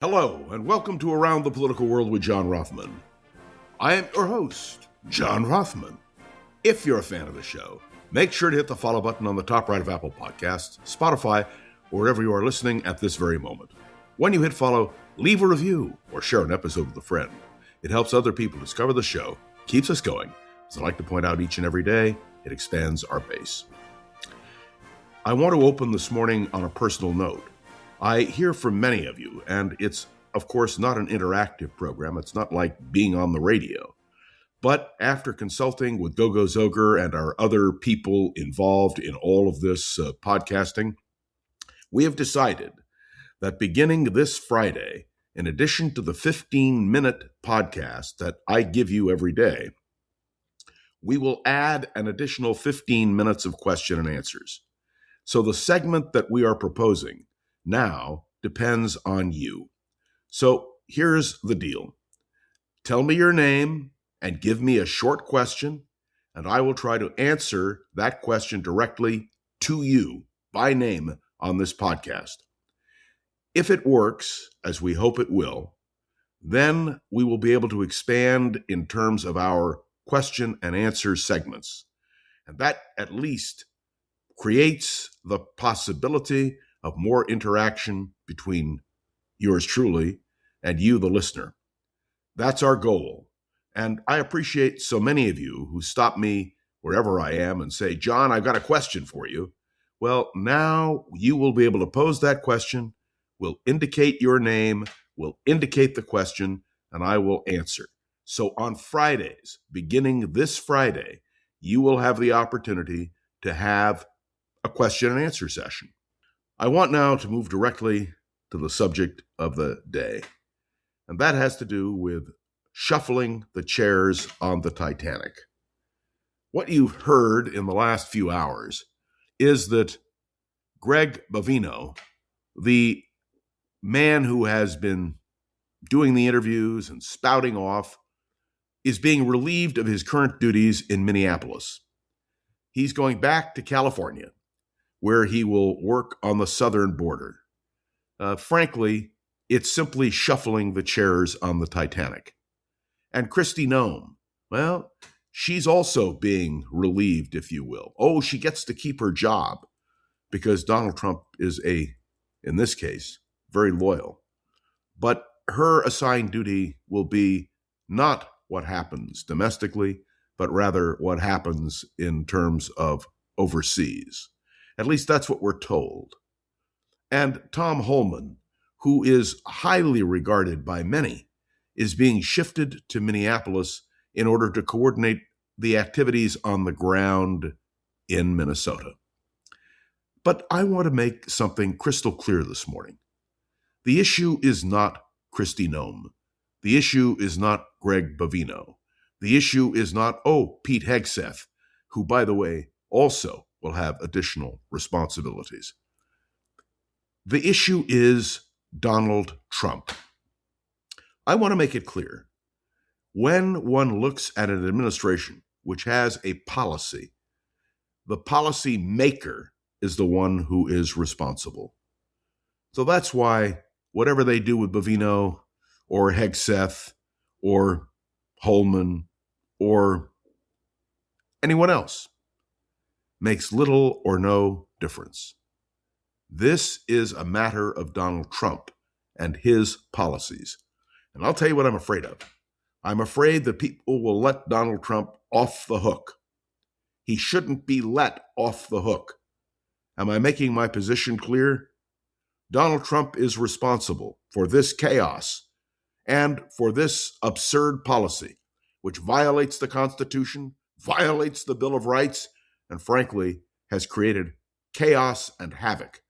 Hello, and welcome to Around the Political World with John Rothman. I am your host, John Rothman. If you're a fan of the show, make sure to hit the follow button on the top right of Apple Podcasts, Spotify, or wherever you are listening at this very moment. When you hit follow, leave a review or share an episode with a friend. It helps other people discover the show, keeps us going. As I like to point out each and every day, it expands our base. I want to open this morning on a personal note. I hear from many of you, and it's, of course, not an interactive program. It's not like being on the radio. But after consulting with Gogo Zoger and our other people involved in all of this podcasting, we have decided that beginning this Friday, in addition to the 15-minute podcast that I give you every day, we will add an additional 15 minutes of question and answers. So the segment that we are proposing now depends on you. So here's the deal. Tell me your name and give me a short question, and I will try to answer that question directly to you by name on this podcast. If it works, as we hope it will, then we will be able to expand in terms of our question and answer segments. And that at least creates the possibility of more interaction between yours truly and you, the listener. That's our goal. And I appreciate so many of you who stop me wherever I am and say, John, I've got a question for you. Well, now you will be able to pose that question. We'll indicate your name, we'll indicate the question, and I will answer. So on Fridays, beginning this Friday, you will have the opportunity to have a question and answer session. I want now to move directly to the subject of the day, and that has to do with shuffling the chairs on the Titanic. What you've heard in the last few hours is that Greg Bovino, the man who has been doing the interviews and spouting off, is being relieved of his current duties in Minneapolis. He's going back to California, where he will work on the southern border. Frankly, it's simply shuffling the chairs on the Titanic. And Kristi Noem, well, she's also being relieved, if you will. Oh, she gets to keep her job because Donald Trump is in this case, very loyal. But her assigned duty will be not what happens domestically, but rather what happens in terms of overseas. At least that's what we're told. And Tom Homan, who is highly regarded by many, is being shifted to Minneapolis in order to coordinate the activities on the ground in Minnesota. But I want to make something crystal clear this morning. The issue is not Kristi Noem. The issue is not Greg Bovino. The issue is not, Pete Hegseth, who, by the way, also will have additional responsibilities. The issue is Donald Trump. I want to make it clear. When one looks at an administration which has a policy, the policy maker is the one who is responsible. So that's why whatever they do with Bovino or Hegseth or Holman or anyone else makes little or no difference. This is a matter of Donald Trump and his policies. And I'll tell you what I'm afraid of. I'm afraid that people will let Donald Trump off the hook. He shouldn't be let off the hook. Am I making my position clear? Donald Trump is responsible for this chaos and for this absurd policy, which violates the Constitution, violates the Bill of Rights, and frankly, has created chaos and havoc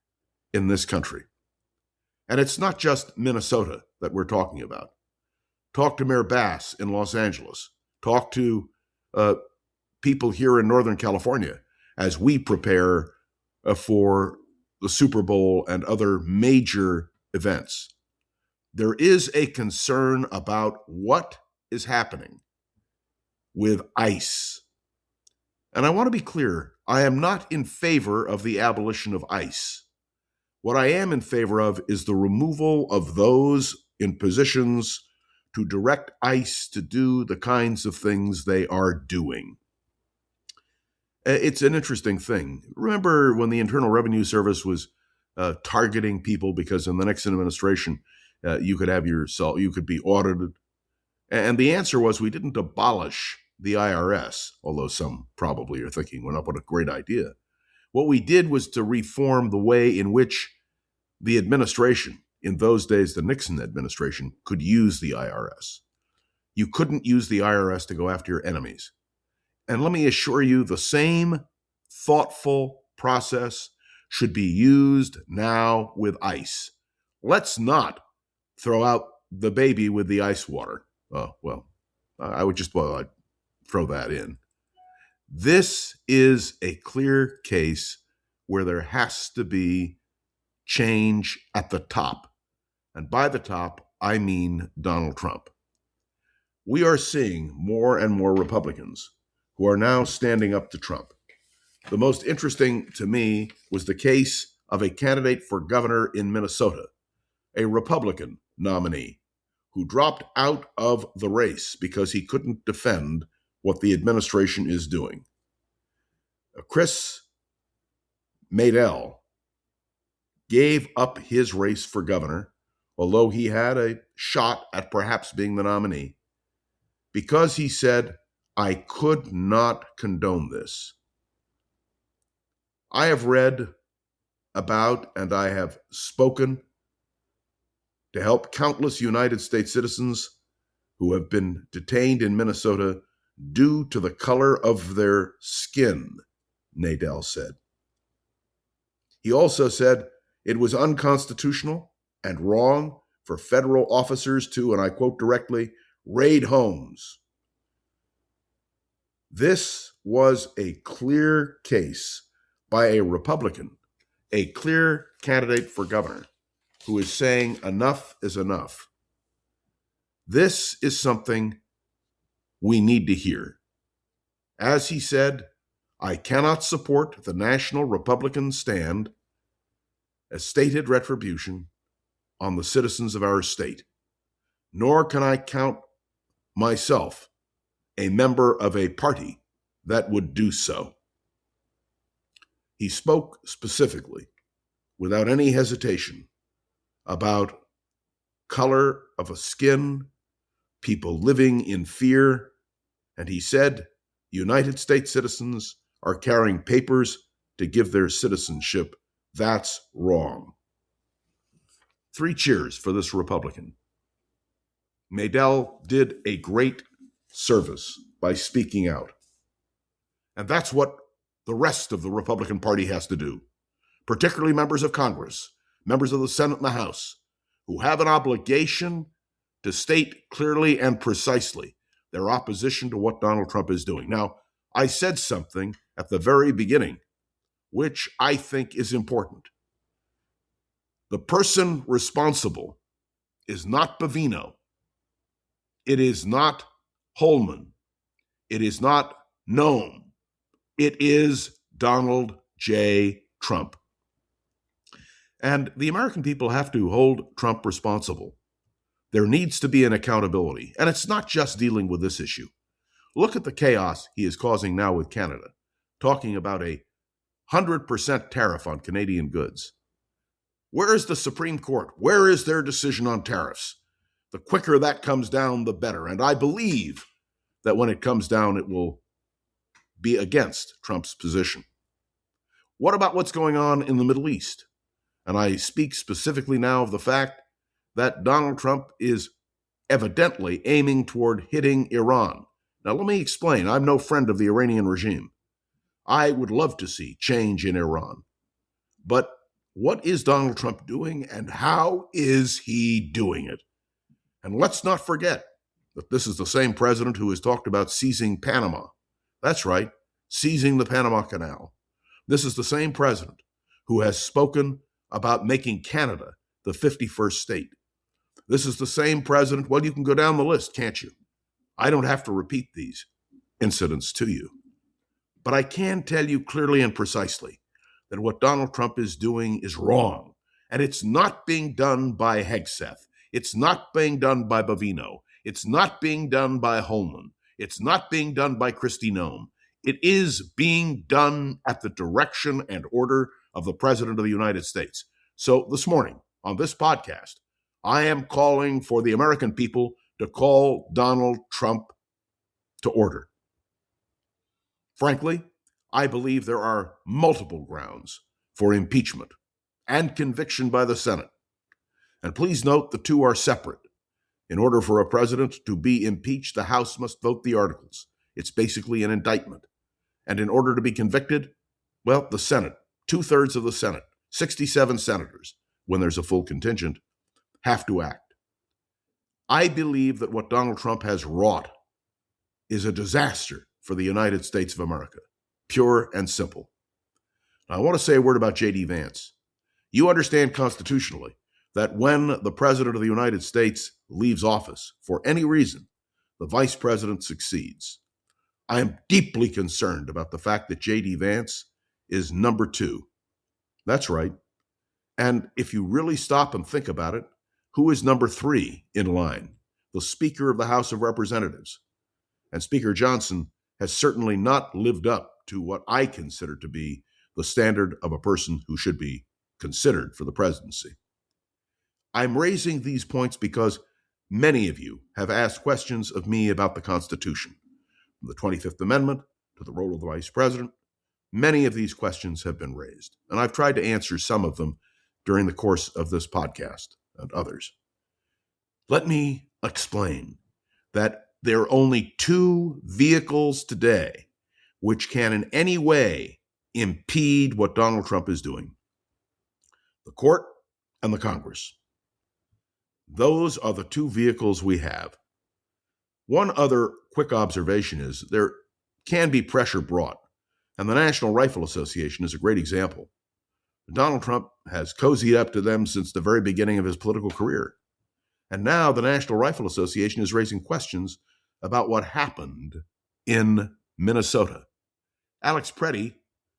in this country. And it's not just Minnesota that we're talking about. Talk to Mayor Bass in Los Angeles. Talk to people here in Northern California as we prepare for the Super Bowl and other major events. There is a concern about what is happening with ICE. And I want to be clear, I am not in favor of the abolition of ICE. What I am in favor of is the removal of those in positions to direct ICE to do the kinds of things they are doing. It's an interesting thing. Remember when the Internal Revenue Service was targeting people because in the Nixon administration you could be audited, and the answer was we didn't abolish the IRS, although some probably are thinking, well, what a great idea. What we did was to reform the way in which the administration, in those days the Nixon administration, could use the IRS. You couldn't use the IRS to go after your enemies. And let me assure you, the same thoughtful process should be used now with ICE. Let's not throw out the baby with the ice water. Oh, well, I'd throw that in. This is a clear case where there has to be change at the top. And by the top, I mean Donald Trump. We are seeing more and more Republicans who are now standing up to Trump. The most interesting to me was the case of a candidate for governor in Minnesota, a Republican nominee, who dropped out of the race because he couldn't defend what the administration is doing. Chris Madel gave up his race for governor, although he had a shot at perhaps being the nominee, because he said, I could not condone this. I have read about and I have spoken to help countless United States citizens who have been detained in Minnesota due to the color of their skin, Nadel said. He also said it was unconstitutional and wrong for federal officers to, and I quote directly, raid homes. This was a clear case by a Republican, a clear candidate for governor, who is saying enough is enough. This is something we need to hear. As he said, I cannot support the national Republican stand as stated retribution on the citizens of our state, nor can I count myself a member of a party that would do so. He spoke specifically, without any hesitation, about color of a skin, people living in fear, and he said United States citizens are carrying papers to give their citizenship. That's wrong. 3 cheers for this Republican. Madel did a great service by speaking out. And that's what the rest of the Republican Party has to do, particularly members of Congress, members of the Senate and the House, who have an obligation to state clearly and precisely their opposition to what Donald Trump is doing. Now, I said something at the very beginning, which I think is important. The person responsible is not Bovino. It is not Homan. It is not Noem. It is Donald J. Trump. And the American people have to hold Trump responsible. There needs to be an accountability. And it's not just dealing with this issue. Look at the chaos he is causing now with Canada, talking about a 100% tariff on Canadian goods. Where is the Supreme Court? Where is their decision on tariffs? The quicker that comes down, the better. And I believe that when it comes down, it will be against Trump's position. What about what's going on in the Middle East? And I speak specifically now of the fact that Donald Trump is evidently aiming toward hitting Iran. Now, let me explain. I'm no friend of the Iranian regime. I would love to see change in Iran. But what is Donald Trump doing, and how is he doing it? And let's not forget that this is the same president who has talked about seizing Panama. That's right, seizing the Panama Canal. This is the same president who has spoken about making Canada the 51st state. This is the same president. Well, you can go down the list, can't you? I don't have to repeat these incidents to you. But I can tell you clearly and precisely that what Donald Trump is doing is wrong. And it's not being done by Hegseth. It's not being done by Bovino. It's not being done by Homan. It's not being done by Kristi Noem. It is being done at the direction and order of the President of the United States. So this morning on this podcast, I am calling for the American people to call Donald Trump to order. Frankly, I believe there are multiple grounds for impeachment and conviction by the Senate. And please note the two are separate. In order for a president to be impeached, the House must vote the articles. It's basically an indictment. And in order to be convicted, well, the Senate, 2/3 of the Senate, 67 senators, when there's a full contingent, have to act. I believe that what Donald Trump has wrought is a disaster for the United States of America, pure and simple. Now, I want to say a word about J.D. Vance. You understand constitutionally that when the President of the United States leaves office for any reason, the Vice President succeeds. I am deeply concerned about the fact that J.D. Vance is number 2. That's right. And if you really stop and think about it, who is number 3 in line? The Speaker of the House of Representatives. And Speaker Johnson has certainly not lived up to what I consider to be the standard of a person who should be considered for the presidency. I'm raising these points because many of you have asked questions of me about the Constitution. From the 25th Amendment to the role of the Vice President, many of these questions have been raised, and I've tried to answer some of them during the course of this podcast and others. Let me explain that there are only 2 vehicles today which can in any way impede what Donald Trump is doing: the court and the Congress. Those are the 2 vehicles we have. One other quick observation is there can be pressure brought, and the National Rifle Association is a great example. Donald Trump has cozied up to them since the very beginning of his political career. And now the National Rifle Association is raising questions about what happened in Minnesota. Alex Preddy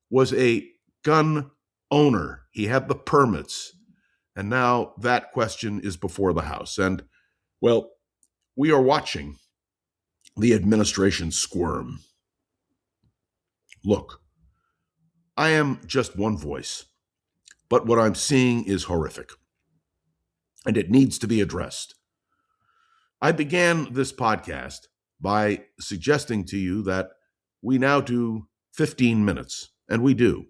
was a gun owner. He had the permits. And now that question is before the House. And, well, we are watching the administration squirm. Look, I am just one voice, but what I'm seeing is horrific, and it needs to be addressed. I began this podcast by suggesting to you that we now do 15 minutes, and we do.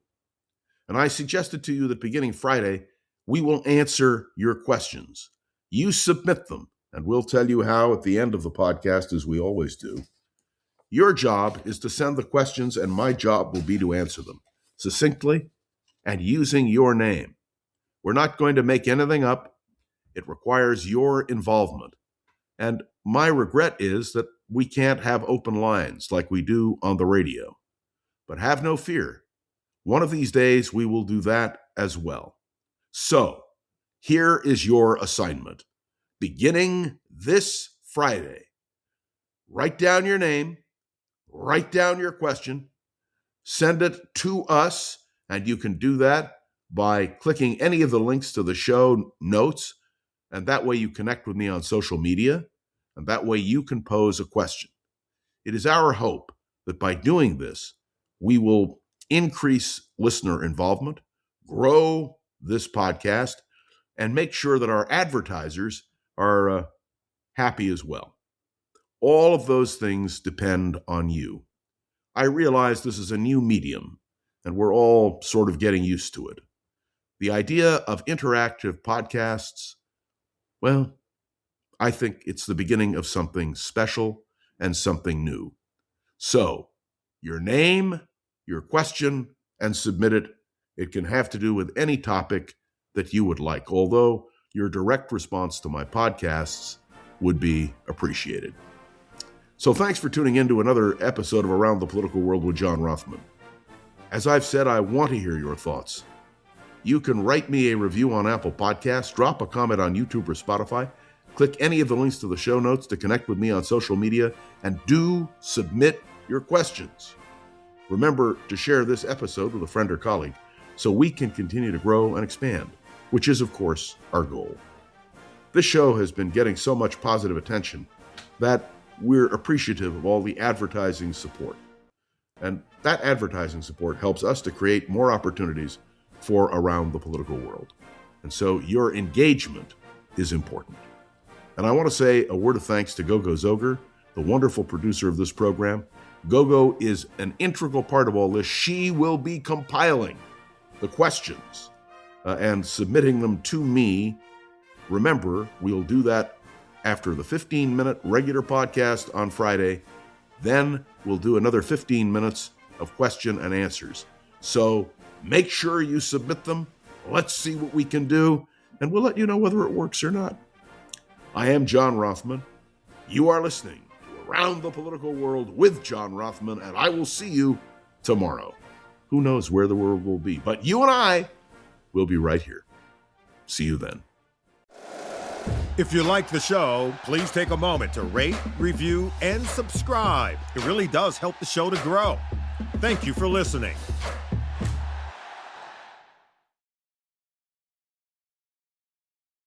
And I suggested to you that beginning Friday, we will answer your questions. You submit them, and we'll tell you how at the end of the podcast, as we always do. Your job is to send the questions, and my job will be to answer them succinctly and using your name. We're not going to make anything up. It requires your involvement. And my regret is that we can't have open lines like we do on the radio. But have no fear. One of these days, we will do that as well. So, here is your assignment. Beginning this Friday, write down your name, write down your question, send it to us, and you can do that by clicking any of the links to the show notes, and that way you connect with me on social media, and that way you can pose a question. It is our hope that by doing this, we will increase listener involvement, grow this podcast, and make sure that our advertisers are happy as well. All of those things depend on you. I realize this is a new medium, and we're all sort of getting used to it. The idea of interactive podcasts, well, I think it's the beginning of something special and something new. So, your name, your question, and submit it. It can have to do with any topic that you would like, although your direct response to my podcasts would be appreciated. So thanks for tuning in to another episode of Around the Political World with John Rothman. As I've said, I want to hear your thoughts. You can write me a review on Apple Podcasts, drop a comment on YouTube or Spotify, click any of the links to the show notes to connect with me on social media, and do submit your questions. Remember to share this episode with a friend or colleague so we can continue to grow and expand. which is, of course, our goal. This show has been getting so much positive attention that we're appreciative of all the advertising support. And that advertising support helps us to create more opportunities for around the political world. And so your engagement is important. And I want to say a word of thanks to Gogo Zoger, the wonderful producer of this program. Gogo is an integral part of all this. She will be compiling the questions and submitting them to me. Remember, we'll do that after the 15-minute regular podcast on Friday. Then we'll do another 15 minutes of question and answers. So make sure you submit them. Let's see what we can do, and we'll let you know whether it works or not. I am John Rothman. You are listening to Around the Political World with John Rothman, and I will see you tomorrow. Who knows where the world will be, but you and I will be right here. See you then. If you like the show, please take a moment to rate, review, and subscribe. It really does help the show to grow. Thank you for listening.